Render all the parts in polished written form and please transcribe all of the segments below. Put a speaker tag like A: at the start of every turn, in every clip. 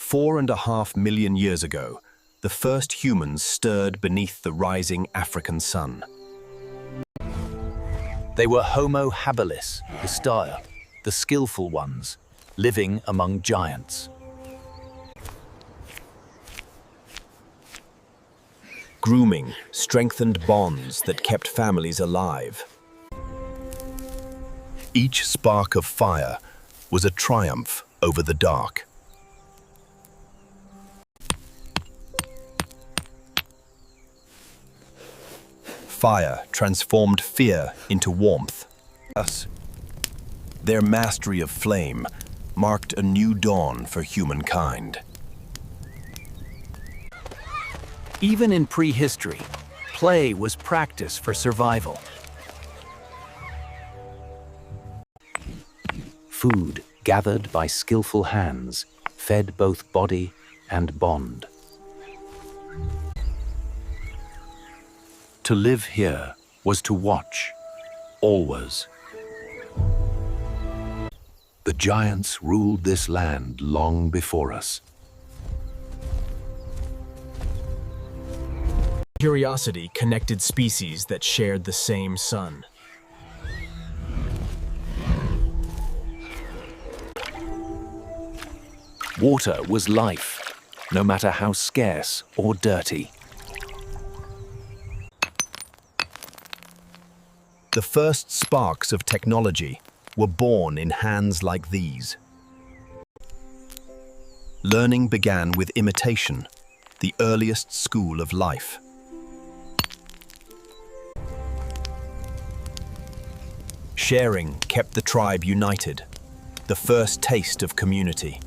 A: 4.5 million years ago, the first humans stirred beneath the rising African sun. They were Homo Habilis, the stir, the skillful ones, living among giants. Grooming strengthened bonds that kept families alive. Each spark of fire was a triumph over the dark. Fire transformed fear into warmth. Thus, their mastery of flame marked a new dawn for humankind. Even in prehistory, play was practice for survival. Food, gathered by skillful hands, fed both body and bond. To live here was to watch, always. The giants ruled this land long before us. Curiosity connected species that shared the same sun. Water was life, no matter how scarce or dirty. The first sparks of technology were born in hands like these. Learning began with imitation, the earliest school of life. Sharing kept the tribe united, the first taste of community.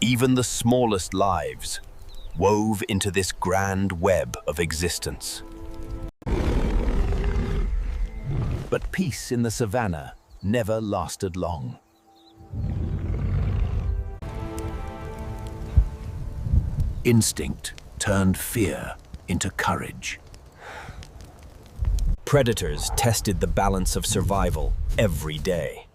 A: Even the smallest lives wove into this grand web of existence. But peace in the savannah never lasted long. Instinct turned fear into courage. Predators tested the balance of survival every day.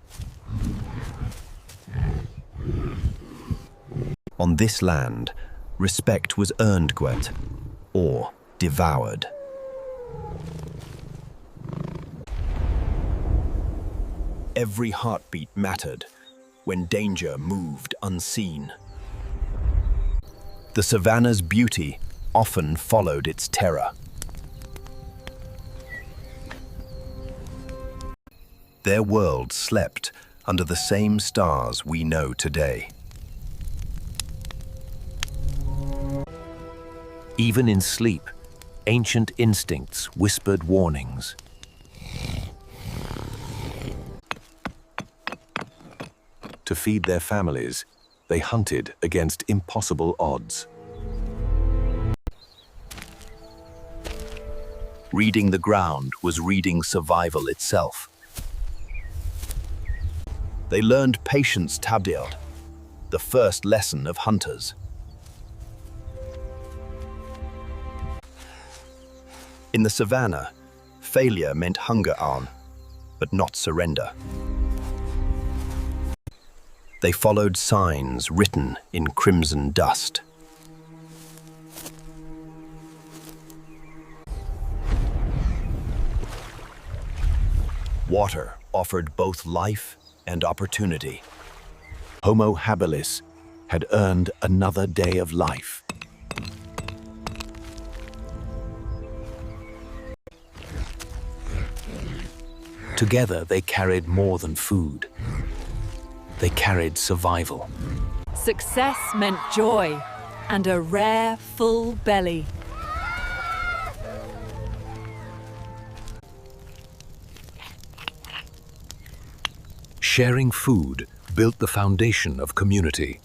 A: On this land, respect was earned, or devoured. Every heartbeat mattered when danger moved unseen. The savannah's beauty often followed its terror. Their world slept under the same stars we know today. Even in sleep, ancient instincts whispered warnings. To feed their families, they hunted against impossible odds. Reading the ground was reading survival itself. They learned patience tabdir, the first lesson of hunters. In the savannah, failure meant hunger but not surrender. They followed signs written in crimson dust. Water offered both life and opportunity. Homo Habilis had earned another day of life. Together they carried more than food. They carried survival.
B: Success meant joy and a rare, full belly.
A: Sharing food built the foundation of community.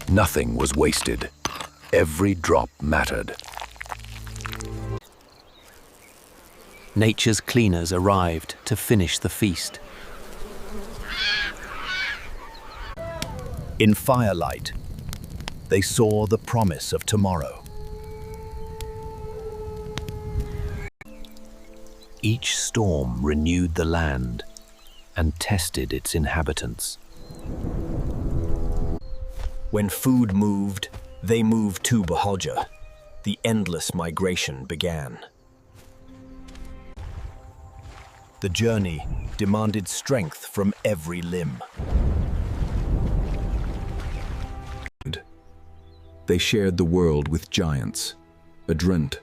A: Nothing was wasted. Every drop mattered. Nature's cleaners arrived to finish the feast. In firelight, they saw the promise of tomorrow. Each storm renewed the land, and tested its inhabitants. When food moved, they moved to Bahalja. The endless migration began. The journey demanded strength from every limb. They shared the world with giants, adrent,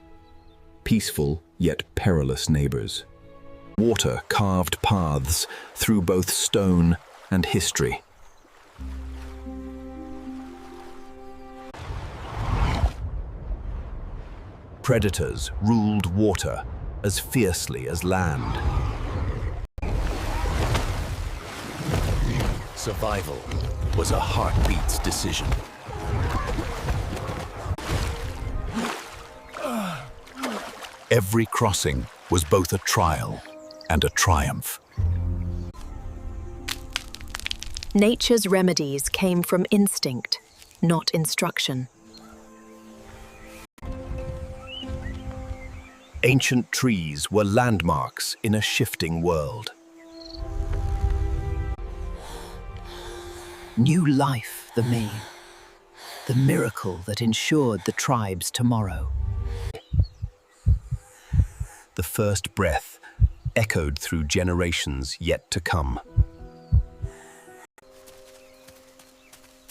A: peaceful yet perilous neighbors. Water carved paths through both stone and history. Predators ruled water as fiercely as land. Survival was a heartbeat's decision. Every crossing was both a trial and a triumph.
C: Nature's remedies came from instinct, not instruction.
A: Ancient trees were landmarks in a shifting world.
D: New life, the main. The miracle that ensured the tribe's tomorrow.
A: The first breath echoed through generations yet to come.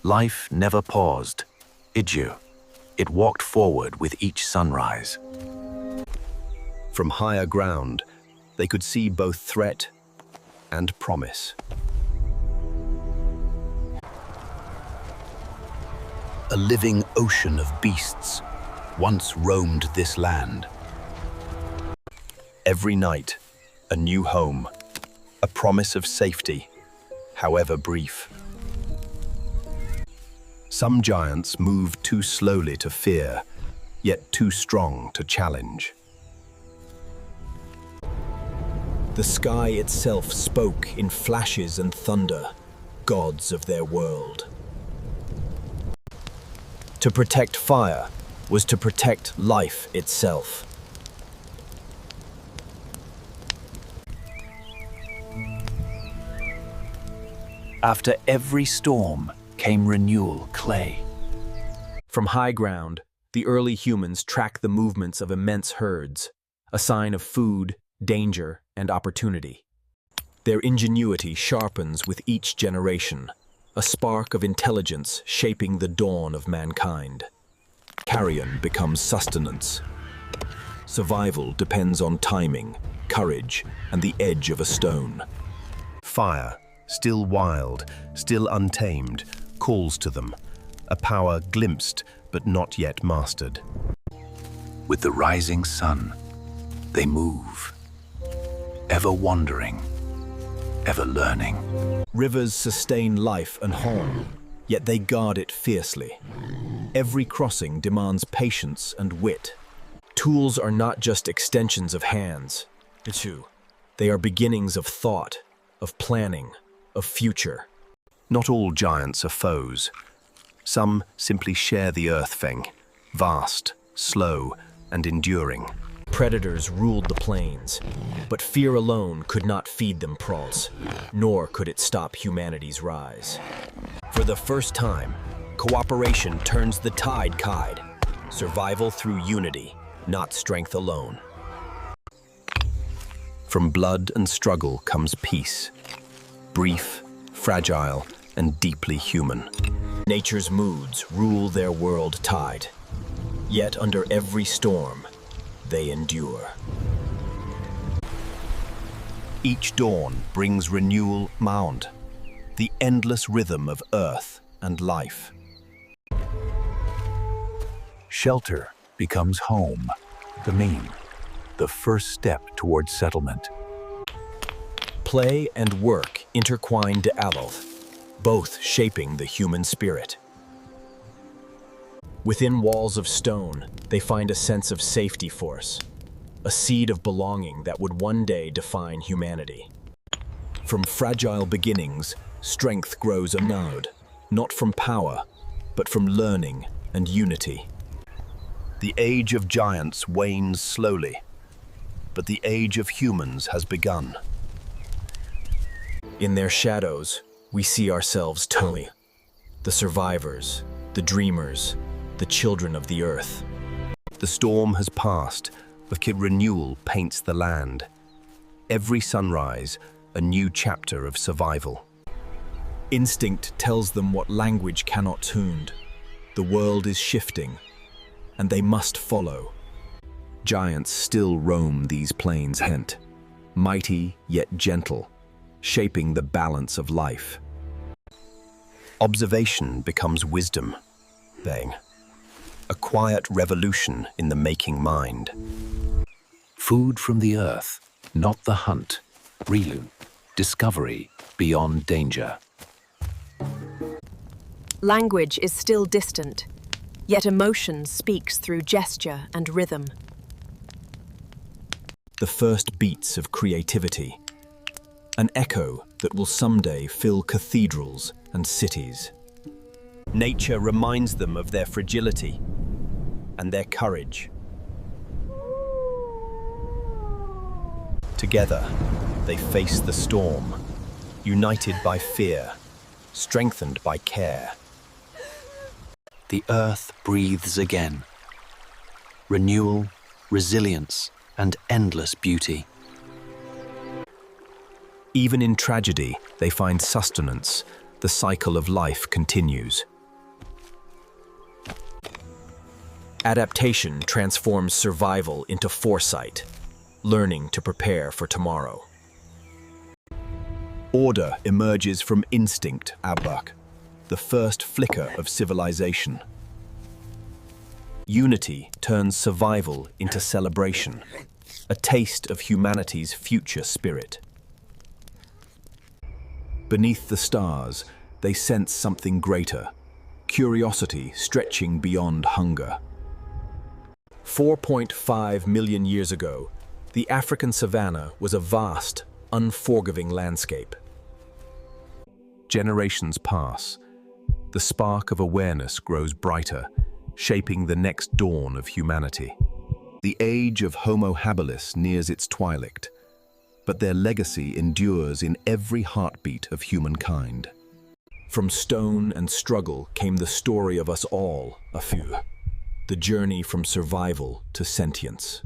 A: Life never paused, did you? It walked forward with each sunrise. From higher ground, they could see both threat and promise. A living ocean of beasts once roamed this land. Every night, a new home, a promise of safety, however brief. Some giants moved too slowly to fear, yet too strong to challenge. The sky itself spoke in flashes and thunder, gods of their world. To protect fire was to protect life itself. After every storm came renewal clay. From high ground, the early humans tracked the movements of immense herds, a sign of food, danger, and opportunity. Their ingenuity sharpens with each generation, a spark of intelligence shaping the dawn of mankind. Carrion becomes sustenance. Survival depends on timing, courage, and the edge of a stone. Fire, still wild, still untamed, calls to them, a power glimpsed but not yet mastered. With the rising sun, they move, ever wandering, ever learning. Rivers sustain life and home, yet they guard it fiercely. Every crossing demands patience and wit. Tools are not just extensions of hands. They are beginnings of thought, of planning, of future. Not all giants are foes. Some simply share the earth fang, vast, slow, and enduring. Predators ruled the plains, but fear alone could not feed them prods, nor could it stop humanity's rise. For the first time, cooperation turns the tide. Survival through unity, not strength alone. From blood and struggle comes peace. Brief, fragile, and deeply human. Nature's moods rule their world tide. Yet under every storm, they endure. Each dawn brings renewal mound, the endless rhythm of earth and life. Shelter becomes home, the mean, the first step towards settlement. Play and work intertwine to Aloth, both shaping the human spirit. Within walls of stone, they find a sense of safety force, a seed of belonging that would one day define humanity. From fragile beginnings, strength grows anew, not from power, but from learning and unity. The age of giants wanes slowly, but the age of humans has begun. In their shadows, we see ourselves totally. The survivors, the dreamers, the children of the earth.
E: The storm has passed, but renewal paints the land. Every sunrise, a new chapter of survival.
A: Instinct tells them what language cannot tune. The world is shifting, and they must follow. Giants still roam these plains hent, mighty yet gentle, shaping the balance of life.
E: Observation becomes wisdom. Bang. A quiet revolution in the making mind.
F: Food from the earth, not the hunt. Relu, discovery beyond danger.
C: Language is still distant, yet emotion speaks through gesture and rhythm.
A: The first beats of creativity, an echo that will someday fill cathedrals and cities.
E: Nature reminds them of their fragility and their courage. Together, they face the storm, united by fear, strengthened by care.
F: The earth breathes again. Renewal, resilience, and endless beauty.
A: Even in tragedy, they find sustenance. The cycle of life continues. Adaptation transforms survival into foresight, learning to prepare for tomorrow. Order emerges from instinct, Abak, the first flicker of civilization. Unity turns survival into celebration, a taste of humanity's future spirit. Beneath the stars, they sense something greater, curiosity stretching beyond hunger. 4.5 million years ago, the African savanna was a vast, unforgiving landscape. Generations pass. The spark of awareness grows brighter, shaping the next dawn of humanity. The age of Homo Habilis nears its twilight, but their legacy endures in every heartbeat of humankind. From stone and struggle came the story of us all, a few. The journey from survival to sentience.